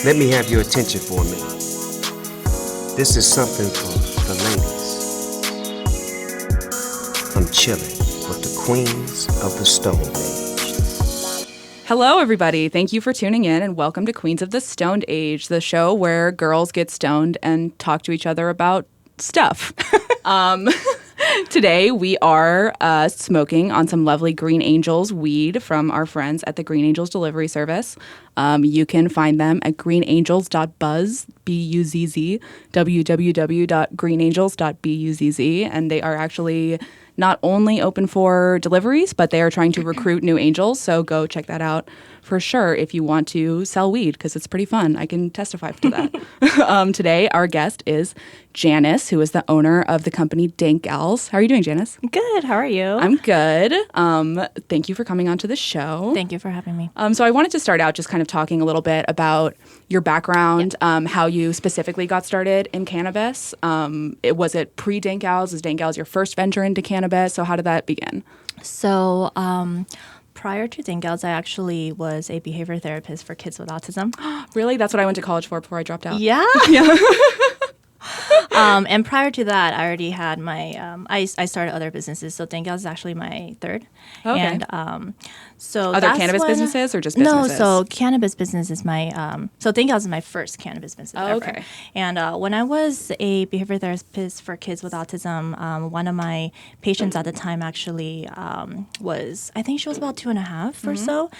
Let me have your attention for a minute. This is something for the ladies. I'm chilling with the queens of the Stone Age. Hello, everybody. Thank you for tuning in and welcome to Queens of the Stoned Age, the show where girls get stoned and talk to each other about stuff. Today, we are smoking on some lovely Green Angels weed from our friends at the Green Angels Delivery Service. You can find them at greenangels.buzz, B-U-Z-Z, www.greenangels.buzz, and they are actually not only open for deliveries, but they are trying to recruit new angels, so go check that out for sure if you want to sell weed, because it's pretty fun. I can testify to that. Today, our guest is Janice, who is the owner of the company DankGals. How are you doing, Janice? Good. How are you? I'm good. Thank you for coming on to the show. Thank you for having me. So I wanted to start out just kind of talking a little bit about your background, how you specifically got started in cannabis. Was it pre-DankGals? Is DankGals your first venture into cannabis? So how did that begin? So prior to DankGals, I actually was a behavior therapist for kids with autism. Really? That's what I went to college for before I dropped out. Yeah. And prior to that, I already had my, I started other businesses. So DankGals is actually my third. Okay. And so other cannabis businesses or just businesses? No, so cannabis business is my, so DankGals is my first cannabis business ever. Okay. And when I was a behavior therapist for kids with autism, one of my patients at the time actually was, I think she was about 2.5 or so.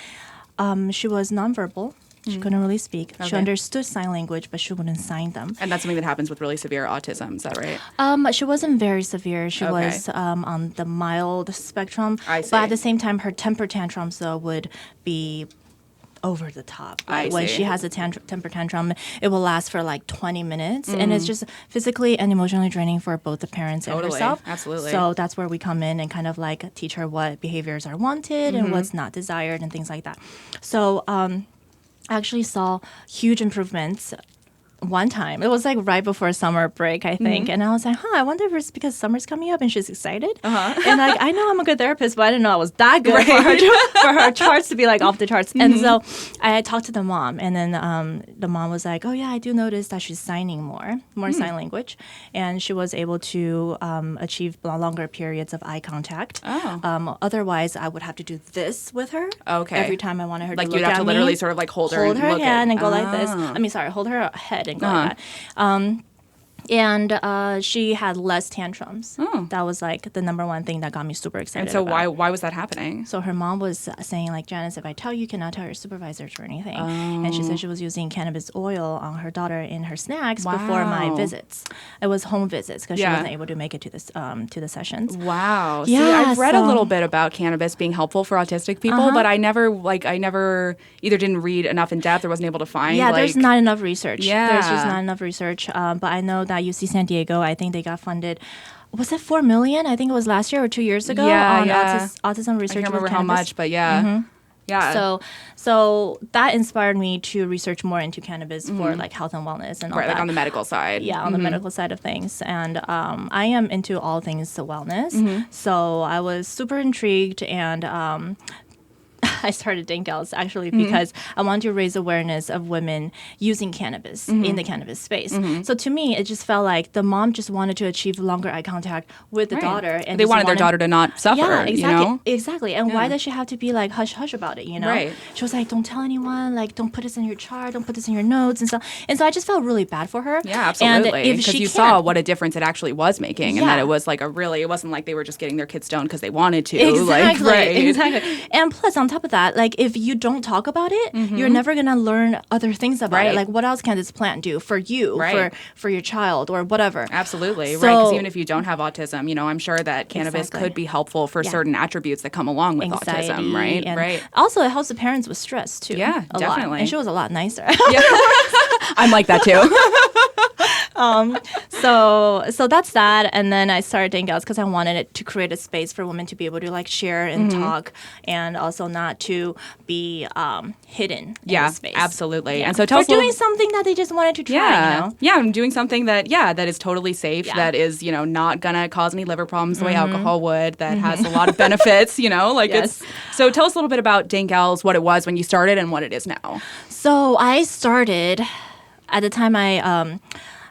She was nonverbal. She couldn't really speak. Okay. She understood sign language, but she wouldn't sign them. And that's something that happens with really severe autism. Is that right? She wasn't very severe. She was on the mild spectrum. I see. But at the same time, her temper tantrums, though, would be over the top. When she has a temper tantrum, it will last for like 20 minutes. And it's just physically and emotionally draining for both the parents and herself. Absolutely. So that's where we come in and kind of like teach her what behaviors are wanted and what's not desired and things like that. So, I actually saw huge improvements one time. It was like right before summer break, I think. And I was like, I wonder if it's because summer's coming up and she's excited. And like, I know I'm a good therapist, but I didn't know I was that good for her charts to be like off the charts. And so I talked to the mom, and then the mom was like, oh yeah, I do notice that she's signing more sign language. And she was able to achieve longer periods of eye contact. Otherwise, I would have to do this with her every time I wanted her to look at me. Like you'd have to literally sort of like hold her hand and go like this. I mean, sorry, hold her head and go like that. And she had less tantrums. That was like the number one thing that got me super excited. And so about. why was that happening? So her mom was saying like, Janice, if I tell you, cannot tell your supervisors or anything. And she said she was using cannabis oil on her daughter in her snacks before my visits. It was home visits because she wasn't able to make it to the sessions. Wow. Yeah, see, I've read a little bit about cannabis being helpful for autistic people, but I never either didn't read enough in depth or wasn't able to find. Yeah, there's not enough research. Yeah. There's just not enough research. But I know that UC San Diego, I think they got funded. Was it $4 million? I think it was last year or 2 years ago on autism research. I can't remember with how cannabis. much, but yeah. Yeah. So that inspired me to research more into cannabis for like health and wellness and all that. Like on the medical side. Yeah, on the medical side of things. And I am into all things wellness. So I was super intrigued, and I started DankGals actually because I wanted to raise awareness of women using cannabis in the cannabis space. So to me, it just felt like the mom just wanted to achieve longer eye contact with the daughter. And they wanted their daughter to not suffer, Yeah, exactly. you know? Exactly. And why does she have to be like hush-hush about it, you know? Right. She was like, don't tell anyone, like don't put this in your chart, don't put this in your notes and stuff. And so I just felt really bad for her. Yeah, absolutely. Because you saw what a difference it actually was making, and that it was like it wasn't like they were just getting their kids stoned because they wanted to. Exactly. Exactly. And plus, on top of that, like if you don't talk about it, you're never going to learn other things about it. Like what else can this plant do for you, for your child or whatever? Absolutely. So, right. Because even if you don't have autism, you know, I'm sure that cannabis could be helpful for certain attributes that come along with autism, right? And also, it helps the parents with stress too. Yeah, a definitely. lot. And she was a lot nicer. I'm like that too. So that's that. And then I started DankGals because I wanted it to create a space for women to be able to like share and talk, and also not to be hidden in the space. Absolutely. Yeah. And so tell us doing something that they just wanted to try. You know? Yeah, I'm doing something that is totally safe, that is, not gonna cause any liver problems the way alcohol would, that has a lot of benefits, Yes. So tell us a little bit about DankGals, what it was when you started and what it is now. So I started at the time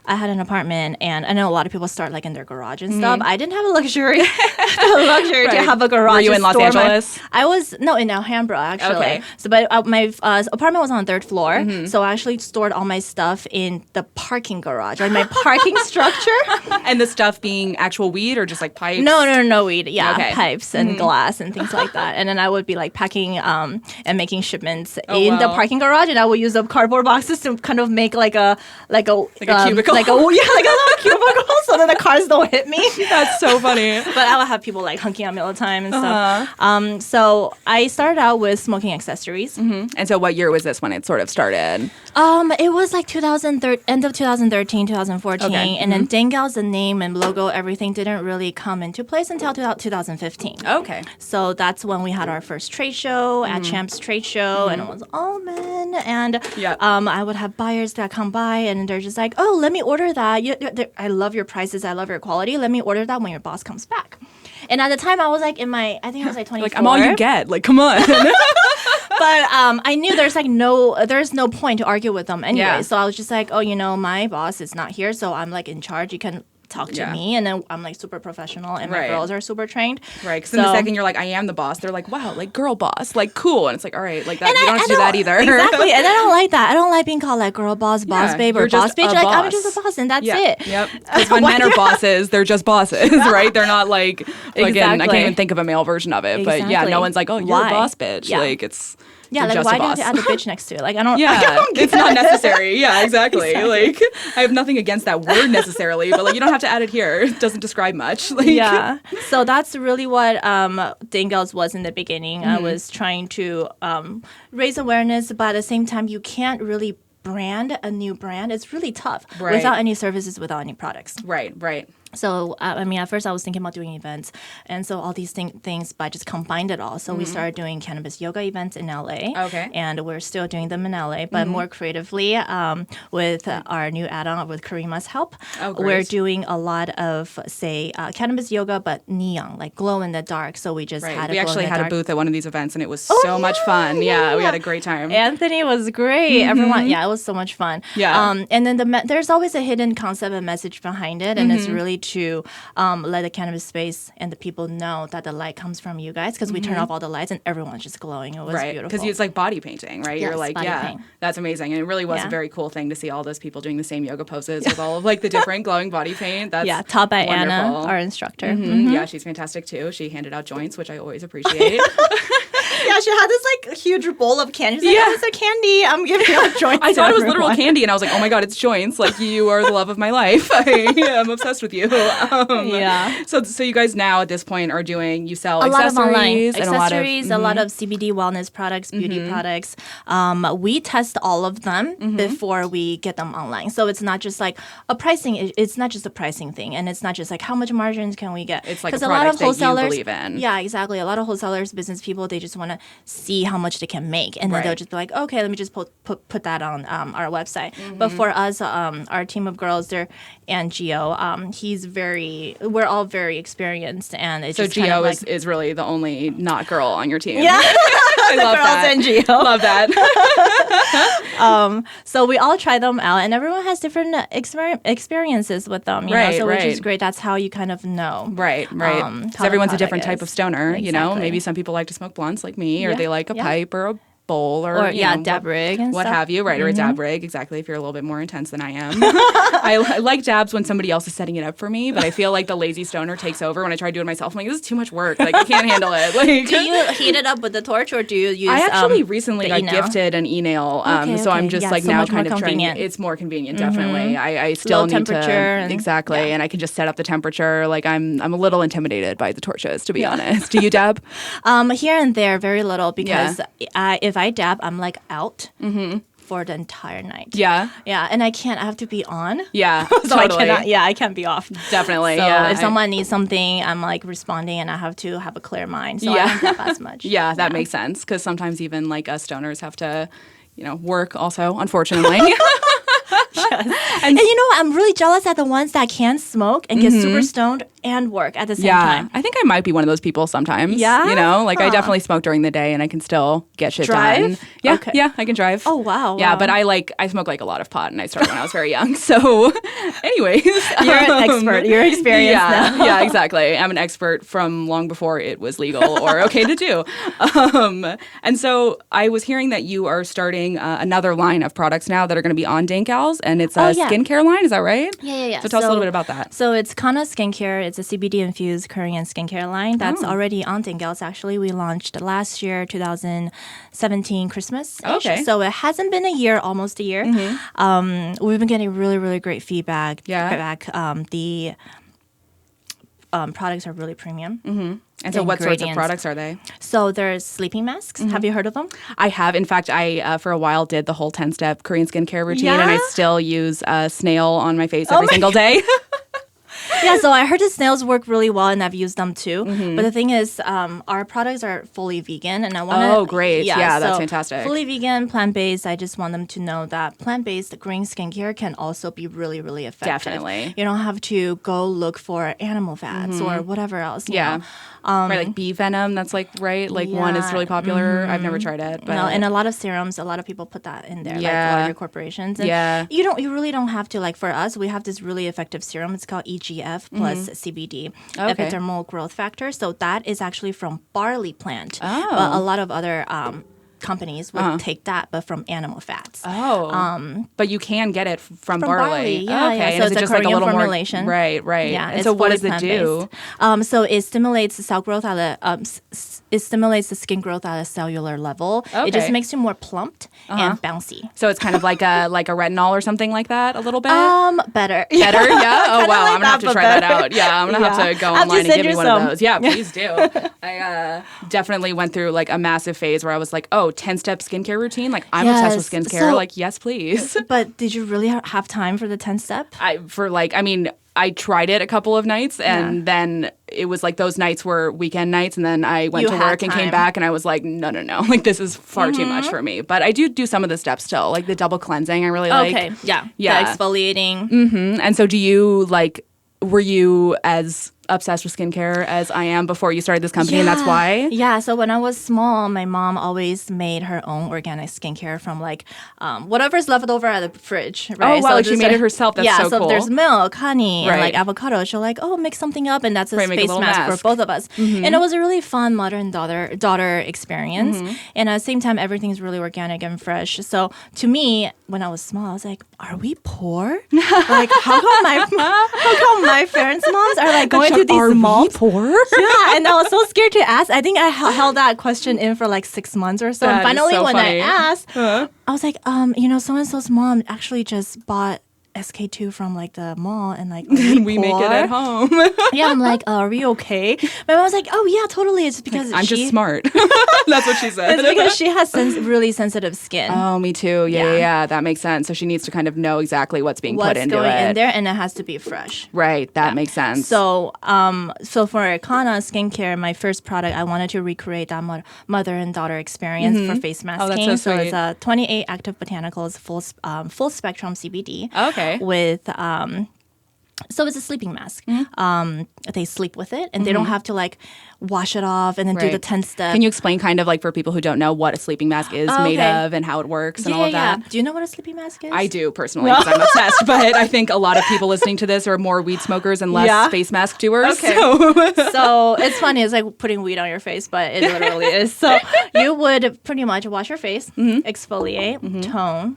I had an apartment, and I know a lot of people start like in their garage and stuff. I didn't have a luxury, to have a garage. Were you in Los Angeles? I was in Alhambra actually. Okay. So, but my apartment was on the 3rd floor, so I actually stored all my stuff in the parking garage, like my parking structure. And the stuff being actual weed or just like pipes? No weed. Yeah, Okay. pipes and glass and things like that. And then I would be like packing and making shipments in the parking garage, and I would use the cardboard boxes to kind of make like a cubicle. like a little cubicle, so that the cars don't hit me. That's so funny. But I would have people like hunking at me all the time and stuff. So I started out with smoking accessories. And so what year was this when it sort of started? It was like end of 2013, 2014, Okay. and then DankGals, the name and logo, everything didn't really come into place until 2015. Okay. So that's when we had our first trade show at Champs Trade Show, and it was all men. And I would have buyers that come by, and they're just like, "Oh, let me order that. I love your prices. I love your quality. Let me order that when your boss comes back." And at the time, I was like I think I was like 24. Like, I'm all you get. Like, come on. But I knew there's no point to argue with them anyway. Yeah. So I was just like, oh, my boss is not here, so I'm like in charge. You can talk to me, and then I'm like super professional, and my girls are super trained. Right, because in the second you're like, I am the boss, they're like, wow, like girl boss, like cool, and it's like, all right, like that, you don't have to do that either. Exactly, and I don't like that. I don't like being called like girl boss, boss babe, or boss bitch. Like I'm just a boss, and that's it. Yep. Because when men are bosses, they're just bosses, right? They're not like again, I can't even think of a male version of it, but yeah, no one's like, oh, you're a boss bitch. Yeah. Like it's. Yeah, like why do you have to add the bitch next to it? Like I don't. It's not necessary. Yeah, exactly. Like I have nothing against that word necessarily, but like you don't have to add it here. It doesn't describe much. Like, yeah. So that's really what DankGals was in the beginning. I was trying to raise awareness, but at the same time, you can't really brand a new brand. It's really tough without any services, without any products. Right. So, at first I was thinking about doing events. And so all these things, but I just combined it all. So we started doing cannabis yoga events in LA. Okay. And we're still doing them in LA, but more creatively with our new add-on with Karima's help. Oh, great. We're doing a lot of, say, cannabis yoga, but neon, like glow in the dark. So we just had We actually had a booth at one of these events, and it was so much fun. Yeah, we had a great time. Anthony was great. Everyone, it was so much fun. Yeah. And then there's always a hidden concept and message behind it, and it's really to let the cannabis space and the people know that the light comes from you guys, because we turn off all the lights and everyone's just glowing. It was beautiful. Because it's like body painting, right? Yes, You're like, paint. that's amazing. And it really was a very cool thing to see all those people doing the same yoga poses with all of like the different glowing body paint. That's taught by wonderful. Anna, our instructor. Yeah, she's fantastic too. She handed out joints, which I always appreciate. Yeah, she had this like huge bowl of candy. She's like, oh, it's a candy. I'm giving you joints. I thought it was literal candy, and I was like, oh my God, it's joints. Like, you are the love of my life. I'm obsessed with you. So you guys now at this point you sell a lot of online and accessories, a lot of CBD wellness products, beauty products. We test all of them before we get them online. So it's not just like a pricing. It's not just a pricing thing, and it's not just like how much margins can we get. It's like a product that you believe in. Yeah, exactly. A lot of wholesalers, business people, they just want to see how much they can make, and then they'll just be like, okay, let me just put that on our website. But for us, our team of girls, and Gio, we're all very experienced, and it's so just Gio kind of like, is really the only not girl on your team. Yeah. I love girls that. and Gio. Love that. So we all try them out, and everyone has different experiences with them, you know, so which is great. That's how you kind of know. Right. Because everyone's a different type of stoner, you know? Maybe some people like to smoke blunts like me, or they like a pipe or a bowl or dab rig and what stuff. have you, right? Or a dab rig, exactly, if you're a little bit more intense than I am. I like dabs when somebody else is setting it up for me, but I feel like the lazy stoner takes over when I try to do it myself. I'm like, this is too much work. Like, I can't handle it. Like, do you heat it up with the torch, or do you use I actually recently got gifted an e-nail, so I'm just like so now much kind more of trying. convenient. It's more convenient, definitely. I still low need temperature to exactly, and I can just set up the temperature. Like I'm a little intimidated by the torches, to be honest. Do you dab? Here and there, very little, because if I dab, I'm like out. for the entire night. Yeah. Yeah, and I have to be on. Yeah, So totally. I can't be off. Definitely. So Yeah. if someone needs something, I'm like responding and I have to have a clear mind. So Yeah. I don't nap as much. Yeah, that makes sense because sometimes even like us stoners have to, work also, unfortunately. And you know what? I'm really jealous at the ones that can smoke and get super stoned and work at the same time. I think I might be one of those people sometimes. Yeah? I definitely smoke during the day and I can still get shit Drive? done. Yeah, Okay. yeah, I can drive. Oh, wow. Yeah, wow. but I smoke like a lot of pot and I started when I was very young. So, anyways, You're an expert. You're experienced now. Yeah, exactly. I'm an expert from long before it was legal or okay to do. And so I was hearing that you are starting another line of products now that are going to be on DankGals, and it's a yeah. skincare line. Is that right? Yeah. So tell us a little bit about that. So it's Kanna Skincare. It's a CBD-infused Korean skincare line that's already on DankGals. Actually, we launched last year, 2017 Christmas. Okay. So it hasn't been a year, almost a year. We've been getting really, really great feedback. Yeah. The products are really premium. And so what sorts of ingredients. products are they? So there's sleeping masks. Have you heard of them? I have. In fact, I for a while did the whole 10-step Korean skincare routine, and I Yeah? still use a snail on my face every single day. Yeah, so I heard the snails work really well, and I've used them too. But the thing is, our products are fully vegan, and I want to. Oh, great. Yeah, that's so fantastic. Fully vegan, plant-based. I just want them to know that plant-based green skincare can also be really, really effective. Definitely. You don't have to go look for animal fats or whatever else. you Yeah. know. Right, like bee venom, that's like, right? Like one is Yeah. really popular. I've never tried it. But No, and a lot of serums, a lot of people put that in there, Yeah. like larger corporations. And Yeah. you really don't have to. Like for us, we have this really effective serum. It's called EGF plus CBD, Okay. epidermal growth factor. So that is actually from barley plant. Oh. But a lot of other companies would take that, but from animal fats. But you can get it from From barley. barley, yeah, Okay. yeah. And So is it it's a just like a Korean little formulation. more? Right. Yeah, And it's so what fully does it do? plant-based. So it stimulates the cell growth at it stimulates the skin growth at a cellular level. It just Okay. makes you more plumped and bouncy. So it's kind of like a retinol or something like that, a little bit. Better. Better, yeah. Oh Kinda wow, like I'm gonna have that, to but try that better. out. Yeah, I'm gonna have Yeah. to go I'll just online and send give me you one of some. those. Yeah, please do. I definitely went through like a massive phase where I was like, oh, 10-step skincare routine. Like I'm obsessed with Yes. skincare. So- Like yes, please. But did you really have time for the 10 step? I tried it a couple of nights and then it was like those nights were weekend nights and then I went You to had work and came time. back and I was like, no. Like this is far too much for me. But I do some of the steps still, like the double cleansing I really like. Okay, yeah. Yeah. The exfoliating. And so were you as obsessed with skincare as I am before you started this company and that's why? Yeah, so when I was small, my mom always made her own organic skincare from like whatever's left over at the fridge, right? Oh, wow, So like she just, made it herself. That's yeah, so cool. there's milk, honey, and Right. like avocado. She'll like, mix something up, and that's a Right, make a face little mask mask. for both of us. And it was a really fun mother and daughter experience. And at the same time, everything's really organic and fresh. So to me, when I was small, I was like, are we poor? Like, how come my parents' moms are like going to these malls? Poor? Yeah, and I was so scared to ask. I think I held that question in for like 6 months or so. That And is finally, so when funny. I asked, I was like, so and so's mom actually just bought SK2 from like the mall and like We make it at home. Yeah, I'm like, are we okay? My mom was like, oh yeah, totally. It's because I'm just smart. That's what she said. It's because she has really sensitive skin. Oh, me too. Yeah. Yeah. That makes sense. So she needs to kind of know exactly what's being put What's into going it. in there, and it has to be fresh. Right. That makes sense. So, for Kanna Skincare, my first product, I wanted to recreate that mother and daughter experience for face masking. that's so it's sweet. 28 active botanicals, full spectrum CBD. Okay. With so it's a sleeping mask. They sleep with it, and they don't have to like wash it off and then do the Right. 10 step. Can you explain kind of like for people who don't know what a sleeping mask is made okay. of and how it works and all of that? Do you know what a sleeping mask is? I do personally because I'm obsessed, but I think a lot of people listening to this are more weed smokers and less Yeah. face mask doers. Okay. So. So it's funny. It's like putting weed on your face, but it literally is. So you would pretty much wash your face, exfoliate, tone,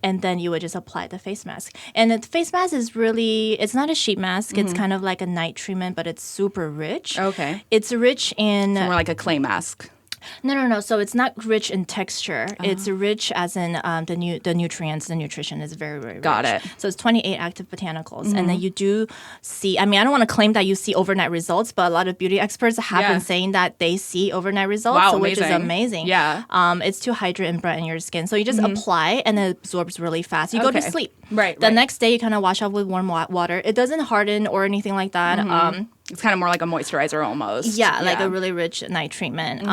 and then you would just apply the face mask. And the face mask is really, it's not a sheet mask. It's kind of like a night treatment, but it's super rich. Okay. It's rich in... More like a clay mask. No. So it's not rich in texture. It's rich as in the nutrients, the nutrition is very, very rich. Got it. So it's 28 active botanicals. And then you do see, I mean, I don't want to claim that you see overnight results, but a lot of beauty experts have been saying that they see overnight results, Wow, which is amazing. Yeah. It's to hydrate and brighten your skin. So you just apply and it absorbs really fast. You go to sleep. Right. The next day, you kind of wash off with warm water. It doesn't harden or anything like that. It's kind of more like a moisturizer almost. Yeah, like a really rich night treatment.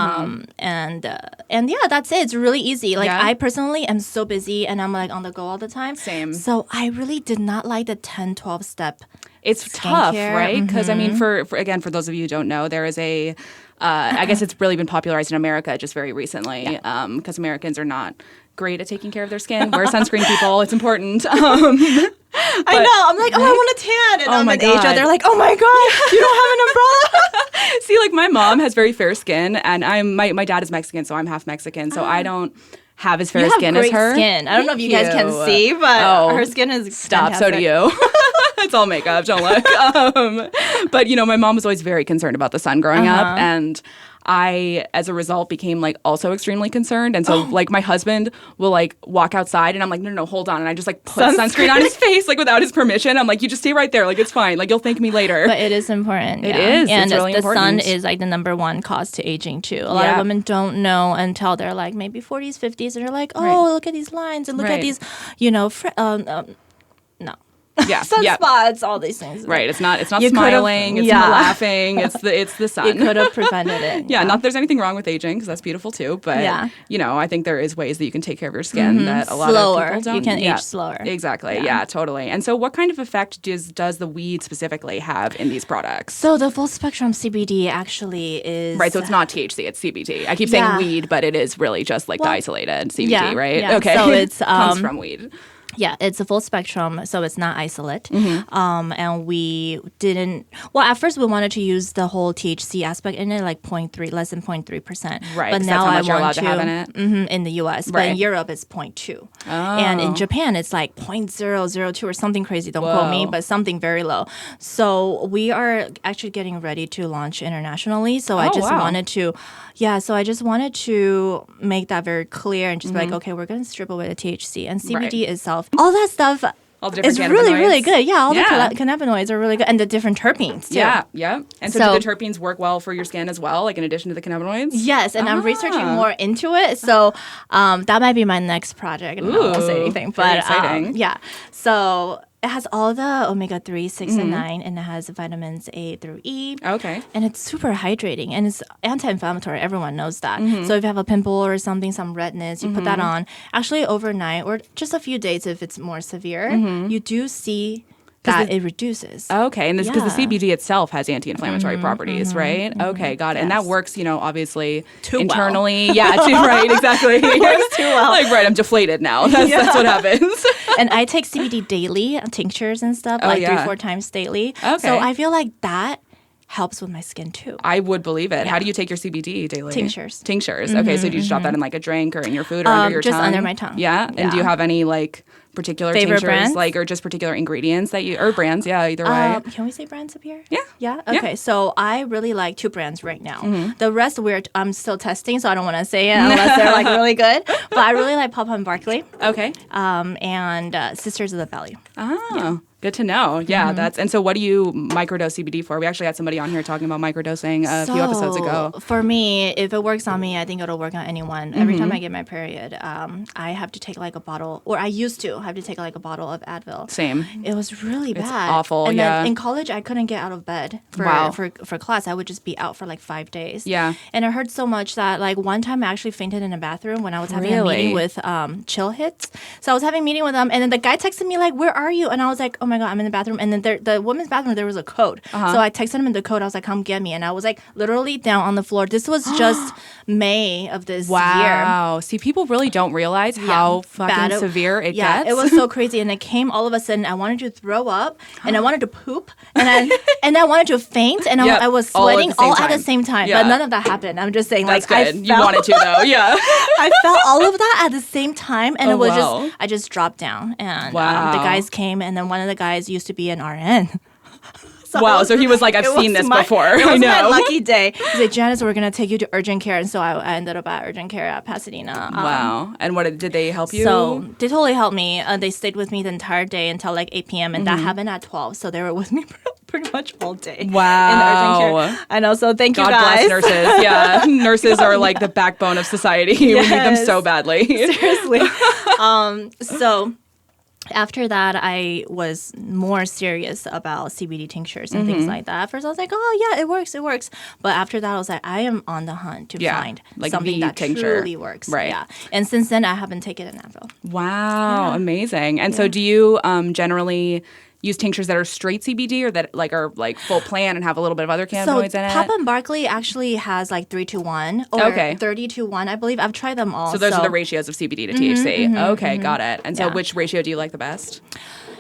And yeah, that's it. It's really easy. Like I personally am so busy and I'm like on the go all the time. Same. So I really did not like the 10, 12 step. It's tough, right? Because I mean, for those of you who don't know, there is a, I guess it's really been popularized in America just very recently because Americans are not great at taking care of their skin. Wear sunscreen, people. It's important. I know. I'm like, I want a tan. And I'm in Asia. They're like, oh my God, you don't have an umbrella? See, like my mom has very fair skin and my dad is Mexican, so I'm half Mexican. So I don't have as fair skin as her. Skin. I don't know if you guys can see, but her skin is fantastic. So do you. It's all makeup. Don't look. But, you know, my mom was always very concerned about the sun growing up. And I, as a result, became like also extremely concerned. And so like my husband will like walk outside and I'm like, no, hold on. And I just like put sunscreen on his face like without his permission. I'm like, you just stay right there. Like, it's fine. Like, you'll thank me later. But it is important. It is. And it's really the important. sun is like the number one cause to aging too. A lot of women don't know until they're like maybe 40s, 50s. And they're like, look at these lines and look at these, you know, no. Yeah, sunspots, all these things. Right. It's not smiling. It's not laughing. It's the sun. You could have prevented it. Not that there's anything wrong with aging because that's beautiful too. But you know, I think there is ways that you can take care of your skin that a lot of people don't. You can age slower. Exactly. Yeah, totally. And so, what kind of effect does the weed specifically have in these products? So the full spectrum CBD actually is right. So it's not THC. It's CBD. I keep saying weed, but it is really just like the isolated CBD, right? Yeah. Okay. So it's comes from weed. Yeah, it's a full spectrum, so it's not isolate. And we didn't. Well, at first we wanted to use the whole THC aspect in it, like 0.3, less than 0.3%. Right. But now that's how much I want to have in it. In the U.S. Right. But in Europe it's 0.2. And in Japan it's like 0.002 or something crazy. Don't quote me, but something very low. So we are actually getting ready to launch internationally. So I just wanted to. Yeah, so I just wanted to make that very clear and just be like, okay, we're going to strip away the THC and CBD itself. All that stuff is really, really good. Yeah, all the cannabinoids are really good. And the different terpenes, too. Yeah. And so do the terpenes work well for your skin as well, like in addition to the cannabinoids? Yes, and I'm researching more into it. So that might be my next project. I won't say anything. But exciting. So it has all the omega-3, 6, and 9, and it has vitamins A through E. Okay. And it's super hydrating, and it's anti-inflammatory. Everyone knows that. So if you have a pimple or something, some redness, you put that on. Actually, overnight or just a few days if it's more severe, you do see that it reduces. Okay, and this because the CBD itself has anti-inflammatory properties, right? Okay, got it. And that works, you know, obviously internally. Well. Yeah, right, exactly. It works too well. Like, right, I'm deflated now. That's what happens. And I take CBD daily, tinctures and stuff, like 3-4 times daily. Okay. So I feel like that helps with my skin too. I would believe it. How do you take your CBD daily? Tinctures. Okay, so do you just drop that in like a drink or in your food or under your tongue? Just under my tongue. Yeah? And do you have any like particular favorite tinctures, brands? like, or just particular ingredients that you, or brands, either way. Can we say brands up here? Yeah. Yeah? Okay, so I really like 2 brands right now. The rest I'm still testing, so I don't want to say it unless they're like really good. But I really like Papa and Barkley. Okay. And Sisters of the Valley. Oh. Yeah. Good to know. Yeah, and so what do you microdose CBD for? We actually had somebody on here talking about microdosing a few episodes ago. For me, if it works on me, I think it'll work on anyone. Every time I get my period, I have to take like a bottle, or I used to have to take like a bottle of Advil. Same. It was really bad. It's awful, and then in college, I couldn't get out of bed for class. I would just be out for like 5 days. Yeah. And it hurt so much that like one time I actually fainted in a bathroom when I was having a meeting with Chill Hits. So I was having a meeting with them, and then the guy texted me like, "Where are you?" And I was like, "Oh my God, I'm in the bathroom." And then the women's bathroom, there was a code. So I texted him in the code. I was like, "Come get me." And I was like literally down on the floor. This was just May of this year. Wow. See, people really don't realize how fucking severe it gets. It was so crazy. And it came all of a sudden. I wanted to throw up and I wanted to poop and I wanted to faint and I was sweating all at the same time. But none of that happened. I'm just saying, that's good. You wanted to though. Yeah. I felt all of that at the same time. And it was I just dropped down. And the guys came, and then one of the guys used to be an RN. Wow. So he was like, I've It seen was this my- before. It I was my know. lucky day. He's like, Janice, we're gonna take you to urgent care, and so I ended up at urgent care at Pasadena. Wow. And what did they help you? So they totally helped me. They stayed with me the entire day until like 8 p.m. and Mm-hmm. that happened at 12. So they were with me pretty much all day. Wow. In the urgent care. I know. So thank God you guys. bless nurses. Yeah. Nurses are like the backbone of society. We need them Yes. so badly. Seriously. So after that, I was more serious about CBD tinctures and things like that. At first, I was like, oh, yeah, it works. But after that, I was like, I am on the hunt to Yeah, find like something the that tincture. truly works. Right. Yeah. And since then, I haven't taken an Advil. Wow. Amazing. And so do you generally use tinctures that are straight CBD or that like are like full plant and have a little bit of other cannabinoids in it? Papa and Barkley actually has like 3-1 or Okay. 30-1, I believe. I've tried them all. So those are the ratios of CBD to THC. Okay, got it. And so Yeah. which ratio do you like the best?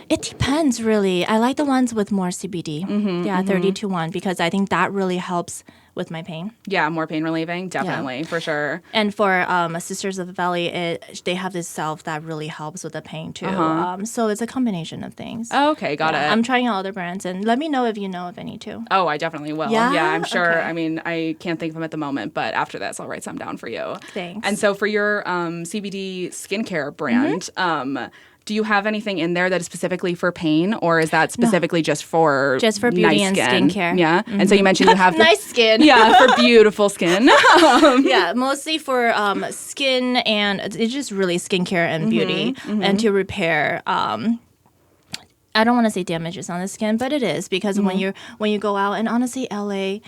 It depends, really. I like the ones with more CBD. 30-1, because I think that really helps with my pain. Yeah, more pain relieving, definitely, for sure. And for Sisters of the Valley, they have this self that really helps with the pain too. So it's a combination of things. Okay, got it. I'm trying out other brands, and let me know if you know of any too. Oh, I definitely will. Yeah? I'm sure. Okay. I mean, I can't think of them at the moment, but after this, I'll write some down for you. Thanks. And so for your CBD skincare brand, do you have anything in there that is specifically for pain, or is that specifically just for beauty nice and skin? skincare. Yeah. And so you mentioned you have the, Nice skin. yeah, for beautiful skin. Yeah, mostly for skin, and it's just really skincare and beauty, and to repair. I don't want to say damages on the skin, but it is, because when you go out, and honestly, LA,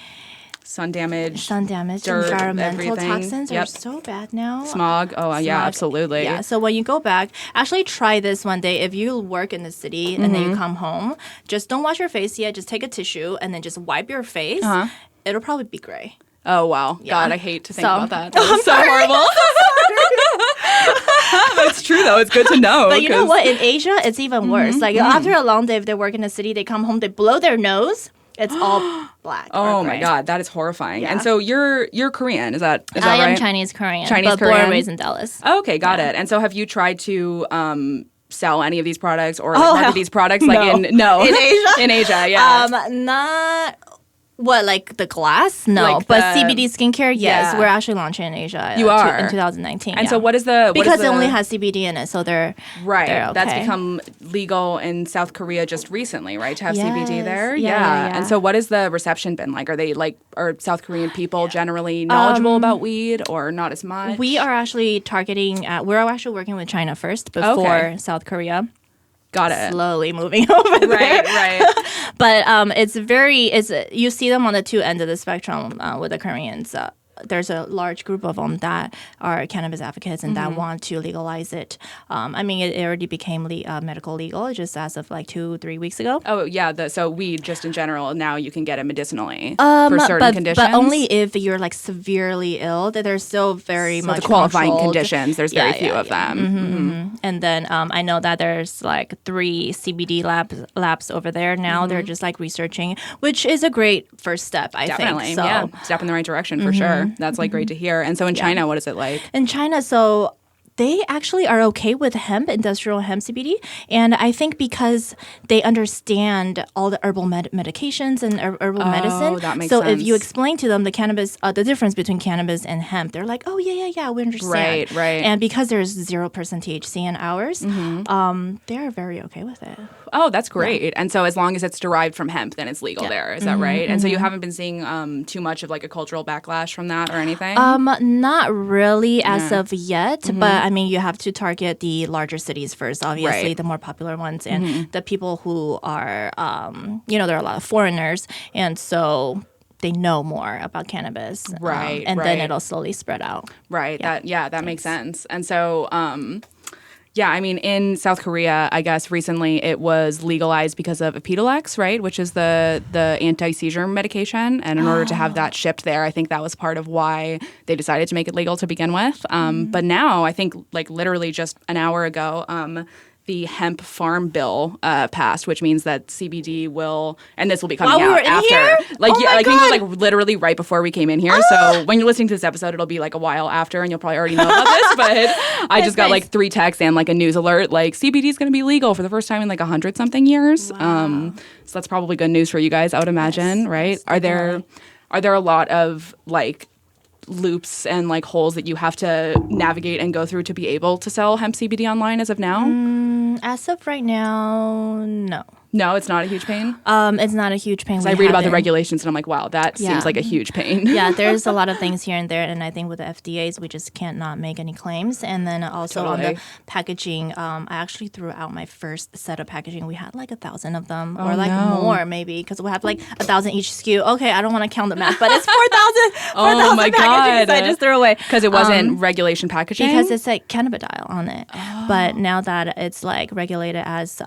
Sun damage, dirt, environmental everything. toxins are Yep. so bad now. Smog. Oh, yeah, Smog. absolutely. Yeah, so when you go back, actually try this one day. If you work in the city and then you come home, just don't wash your face yet. Just take a tissue and then just wipe your face. It'll probably be gray. Oh, wow. Yeah. God, I hate to think So- about that. That's so horrible. It's true, though. It's good to know. But you know 'cause- what? In Asia, it's even worse. Like after a long day, if they work in the city, they come home, they blow their nose. It's all black. Oh or my gray. God, that is horrifying. Yeah. And so you're Korean, is that I right? am Chinese Korean, Chinese but born Korean? and raised in Dallas. Okay, got it. And so have you tried to sell any of these products or like, Oh, market hell these products like no. in Asia? in Asia, yeah. Not what, like the glass? No, Like but the- CBD skincare, yes, Yeah. we're actually launching in Asia. You are? in 2019. And yeah. so what is the because it only has CBD in it, so they're right. they're okay. That's become legal in South Korea just recently, right? To have CBD Yes. there. Yeah. And so what has the reception been like? Are South Korean people generally knowledgeable about weed or not as much? We are actually targeting. We're actually working with China first before Okay. South Korea. Got it. Slowly moving over there. Right. But you see them on the two ends of the spectrum with the Koreans. There's a large group of them that are cannabis advocates and that want to legalize it. I mean, it already became medical legal just as of like 2-3 weeks ago. Oh yeah, so weed just in general now you can get it medicinally for certain conditions. But only if you're like severely ill. That there's still very much the qualifying controlled. conditions. There's very few of them. And then I know that there's like 3 CBD labs over there now. They're just like researching, which is a great first step, I Definitely, think. So yeah, step in the right direction for sure. That's like great to hear. And so in China, what is it like? in China, so they actually are okay with hemp, industrial hemp CBD. And I think because they understand all the herbal medications and herbal medicine. That makes so if you sense. explain to them the cannabis, the difference between cannabis and hemp, they're like, oh, yeah, we understand. Right. And because there's 0% THC in ours, they're very okay with it. Oh, that's great. And so as long as it's derived from hemp, then it's legal there. Is that right? And so you haven't been seeing too much of like a cultural backlash from that or anything? Not really as of yet, but I mean, you have to target the larger cities first, obviously, Right. the more popular ones, and the people who are, there are a lot of foreigners, and so they know more about cannabis. Right, and then right. it'll slowly spread out. Right. That makes sense. And so, yeah, I mean, in South Korea, I guess recently it was legalized because of Epidiolex, right, which is the anti-seizure medication. And in order to have that shipped there, I think that was part of why they decided to make it legal to begin with. But now, I think like literally just an hour ago, the hemp farm bill passed, which means that CBD will, and this will be coming While we out were in after. here? Like, Oh yeah, my I think it was God. like literally right before we came in here. So when you're listening to this episode, it'll be like a while after, and you'll probably already know about this. But I just got nice. like 3 texts and like a news alert, like CBD is going to be legal for the first time in like 100 something years. Wow. So that's probably good news for you guys, I would imagine, right? yes, Are there definitely. a lot of like loops and like holes that you have to navigate and go through to be able to sell hemp CBD online as of now? As of right now, no. No, it's not a huge pain. It's not a huge pain. I read about the regulations and I'm like, wow, that Yeah. seems like a huge pain. Yeah, there's a lot of things here and there, and I think with the FDAs, we just can't not make any claims. And then also on Totally. the packaging, I actually threw out my first set of packaging. We had like 1,000 of them, or like no. more maybe, because we have like 1,000 each SKU. Okay, I don't want to count the math, but it's 4,000. Oh my packaging, so I God. just threw away Because it wasn't regulation packaging? because it's like cannabidiol on it. But now that it's like regulated as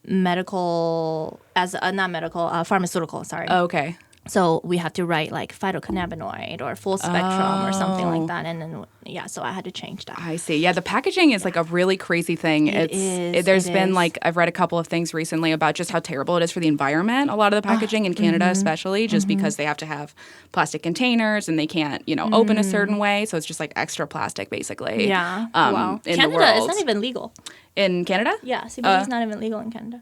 medical, as not medical, pharmaceutical. Sorry. Okay. So we have to write like phytocannabinoid or full spectrum or something like that. And then, yeah, so I had to change that. I see. Yeah, the packaging is like a really crazy thing. There's been is. like, I've read a couple of things recently about just how terrible it is for the environment, a lot of the packaging in Canada especially, just because they have to have plastic containers and they can't, open a certain way. So it's just like extra plastic basically. Yeah. Wow. In Canada, the world. it's not even legal. In Canada? Yeah, CBD is not even legal in Canada.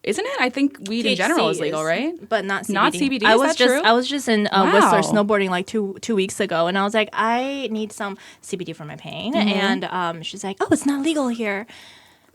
Isn't it? I think weed in general is legal, right? But not CBD. Not CBD, I is was that just true? I was just in Wow. Whistler snowboarding like two weeks ago, and I was like, I need some CBD for my pain, and she's like, oh, it's not legal here.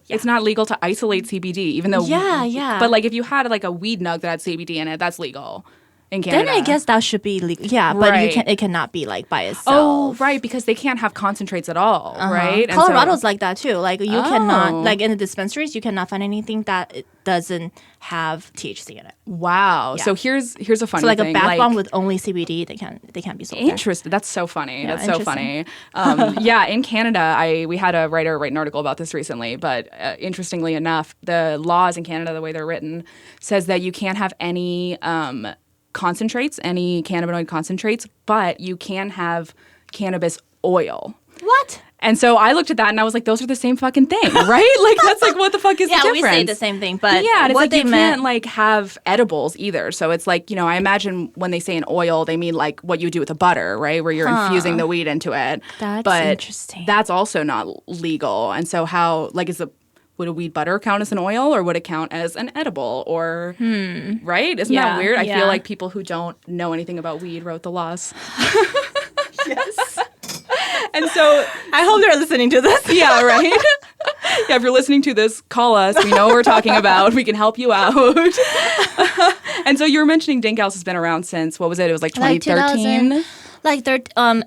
It's not legal to isolate CBD, even though Yeah. But like if you had like a weed nug that had CBD in it, that's legal in Canada. Then I guess that should be legal. Yeah, but Right. it cannot be like by itself. Oh, right, because they can't have concentrates at all, right? And so- Colorado's like that too. Like you cannot, Oh. like in the dispensaries, you cannot find anything that it doesn't have THC in it. Wow. Yeah. So here's a funny So like thing. a bath bomb with only CBD, they can't be sold there. Interesting. That's so funny. Yeah, That's so funny. Yeah, in Canada, we had a writer write an article about this recently, but interestingly enough, the laws in Canada, the way they're written, says that you can't have any concentrates, any cannabinoid concentrates, but you can have cannabis oil. What? And so I looked at that and I was like, those are the same fucking thing, right? Like that's like what the fuck is the Yeah, difference? we say the same thing, but yeah, and it's what like they you meant. can't like have edibles either. So it's like, I imagine when they say an oil, they mean like what you do with a butter, right? Where you're infusing the weed into it. That's but interesting. That's also not legal. And so how like would a weed butter count as an oil or would it count as an edible or right? Isn't that Yeah, weird? I yeah. feel like people who don't know anything about weed wrote the laws. Yes. And so I hope they're listening to this. yeah, right? Yeah, if you're listening to this, call us. We know what we're talking about. We can help you out. And so you were mentioning DankGals has been around since, what was it? It was like 2013?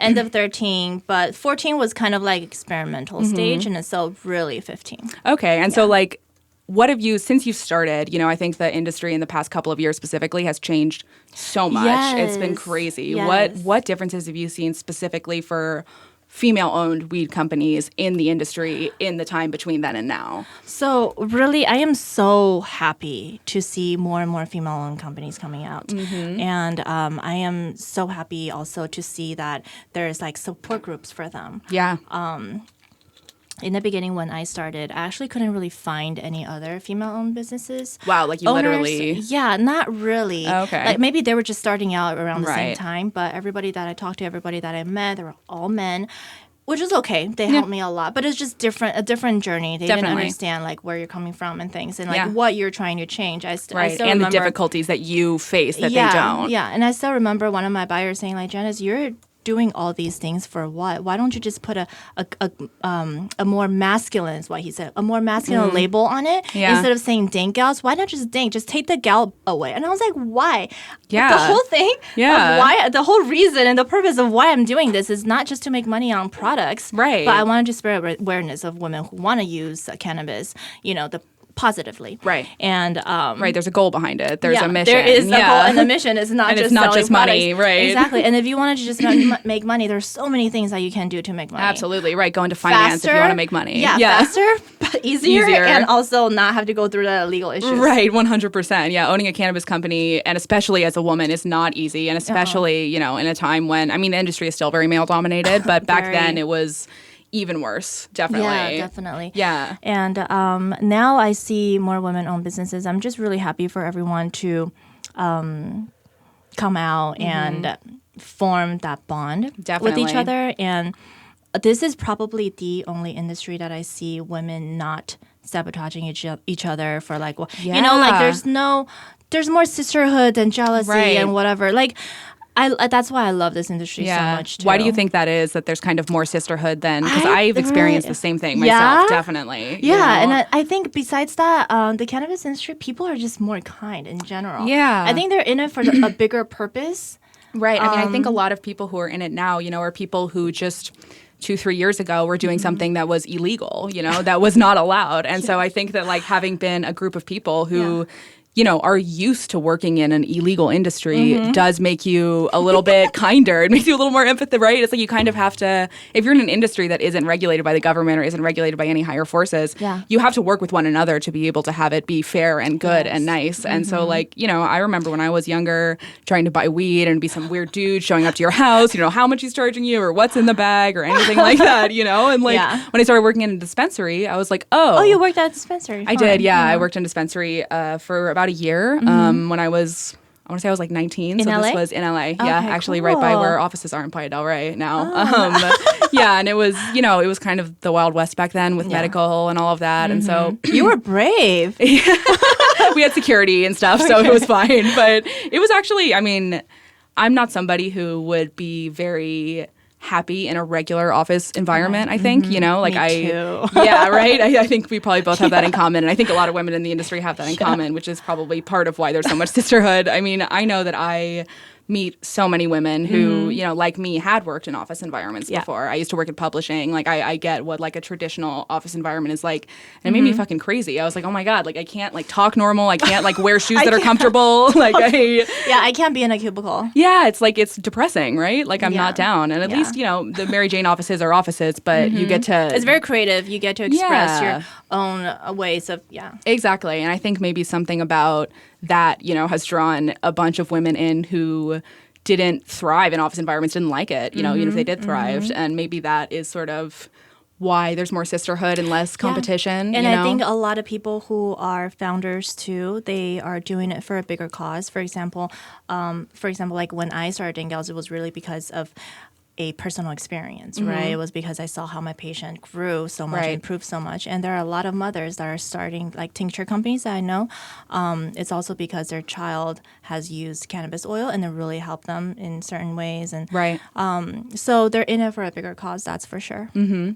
End of 13, but 14 was kind of like experimental stage, and it's so really 15. Okay, and so like, what have you, since you've started, I think the industry in the past couple of years specifically has changed so much. It's been Yes, crazy. yes. What differences have you seen specifically for female-owned weed companies in the industry in the time between then and now? So really, I am so happy to see more and more female-owned companies coming out, and I am so happy also to see that there's like support groups for them. Yeah. In the beginning, when I started, I actually couldn't really find any other female-owned businesses. Wow, like you literally... Yeah, not really. Okay. Like maybe they were just starting out around the same Right. time, but everybody that I talked to, everybody that I met, they were all men, which is okay. They helped me a lot, but it's just a different journey. They didn't Definitely. understand like where you're coming from and things, and like Yeah. what you're trying to change. I Right, still and the remember, difficulties that you face that yeah, they don't. Yeah, and I still remember one of my buyers saying like, Janice, you're doing all these things for what? Why don't you just put a more masculine, is what he said, a more masculine label on it Yeah. instead of saying DankGals? Why not just dank? Just take the gal away. And I was like, why? Yeah. The whole thing Yeah. of why, the whole reason and the purpose of why I'm doing this is not just to make money on products, Right. but I wanted to spread awareness of women who want to use cannabis, positively. Right. And Right, there's a goal behind it. There's a mission. There is a yeah. goal, and the mission is not And just it's not selling just money, products. right. Exactly. And if you wanted to just make money, there's so many things that you can do to make money. Absolutely, right. Go into finance if you want to make money. Yeah, faster, but easier, and also not have to go through the legal issues. Right, 100%. Yeah, owning a cannabis company, and especially as a woman, is not easy. And especially, in a time when, the industry is still very male dominated, but back Very. then it was even worse. Definitely. Yeah, definitely. Yeah. And now I see more women-owned businesses. I'm just really happy for everyone to come out and form that bond with Definitely. each other. And this is probably the only industry that I see women not sabotaging each other for like, well, you know, like there's more sisterhood and jealousy and whatever. Like, that's why I love this industry so much too. Why do you think that is, that there's kind of more sisterhood than, because I've experienced the same thing myself, definitely. Yeah, and I think besides that, the cannabis industry, people are just more kind in general. Yeah. I think they're in it for a bigger purpose. Right. I mean, I think a lot of people who are in it now, you know, are people who just 2-3 years ago were doing something that was illegal, you know, that was not allowed. And so I think that like having been a group of people who you know, are used to working in an illegal industry does make you a little bit kinder. It makes you a little more empathetic, right? It's like you kind of have to, if you're in an industry that isn't regulated by the government or isn't regulated by any higher forces, you have to work with one another to be able to have it be fair and good and nice. And so like, you know, I remember when I was younger trying to buy weed and be some weird dude showing up to your house, you know, how much he's charging you or what's in the bag or anything like that, you know? And like when I started working in a dispensary, I was like, oh, you worked at a dispensary. I did, yeah. I worked in a dispensary for about a year when I want to say I was like 19. So this was in LA. Yeah, actually right by where offices are in Playa del Rey now. Yeah, and it was, you know, it was kind of the Wild West back then with medical and all of that. And so you were brave. We had security and stuff, so it was fine. But it was actually, I mean, I'm not somebody who would be very happy in a regular office environment, I think, you know, like Me too. Yeah, right. I think we probably both have that in common. And I think a lot of women in the industry have that in common, which is probably part of why there's so much sisterhood. I mean, I know that I meet so many women who, you know, like me, had worked in office environments before. I used to work in publishing. Like, I get what, like, a traditional office environment is like. And it made me fucking crazy. I was like, oh, my God, like, I can't, like, talk normal. I can't, like, wear shoes that are comfortable. Like, I can't be in a cubicle. Yeah, it's like, it's depressing, right? Like, I'm not down. And at least, you know, the Mary Jane offices are offices, but you get to... It's very creative. You get to express your own ways of, Exactly. And I think maybe something about that, you know, has drawn a bunch of women in who didn't thrive in office environments, didn't like it, you know, even if they did thrive. And maybe that is sort of why there's more sisterhood and less competition. And you know? I think a lot of people who are founders too, they are doing it for a bigger cause. For example, like when I started DankGals, it was really because of a personal experience, right? It was because I saw how my patient grew so much, improved so much. And there are a lot of mothers that are starting like tincture companies that I know. It's also because their child has used cannabis oil and it really helped them in certain ways. And so they're in it for a bigger cause, that's for sure.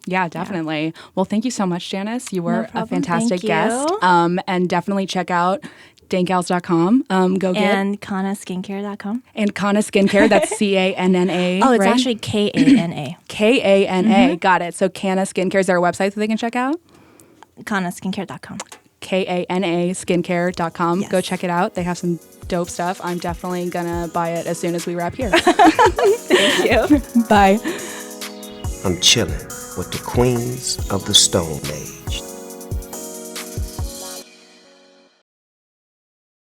Yeah, definitely. Yeah. Well, thank you so much, Janice. You were a fantastic guest. And definitely check out DankGals.com. Go get. And KannaSkincare.com. And Kanna Skincare, that's C-A-N-N-A. Oh, it's actually K-A-N-A. K-A-N-A, got it. So Kanna Skincare, is there a website that they can check out? KannaSkincare.com. K-A-N-A skincare.com. Yes. Go check it out. They have some dope stuff. I'm definitely going to buy it as soon as we wrap here. Thank you. Bye. I'm chilling with the queens of the Stone Age.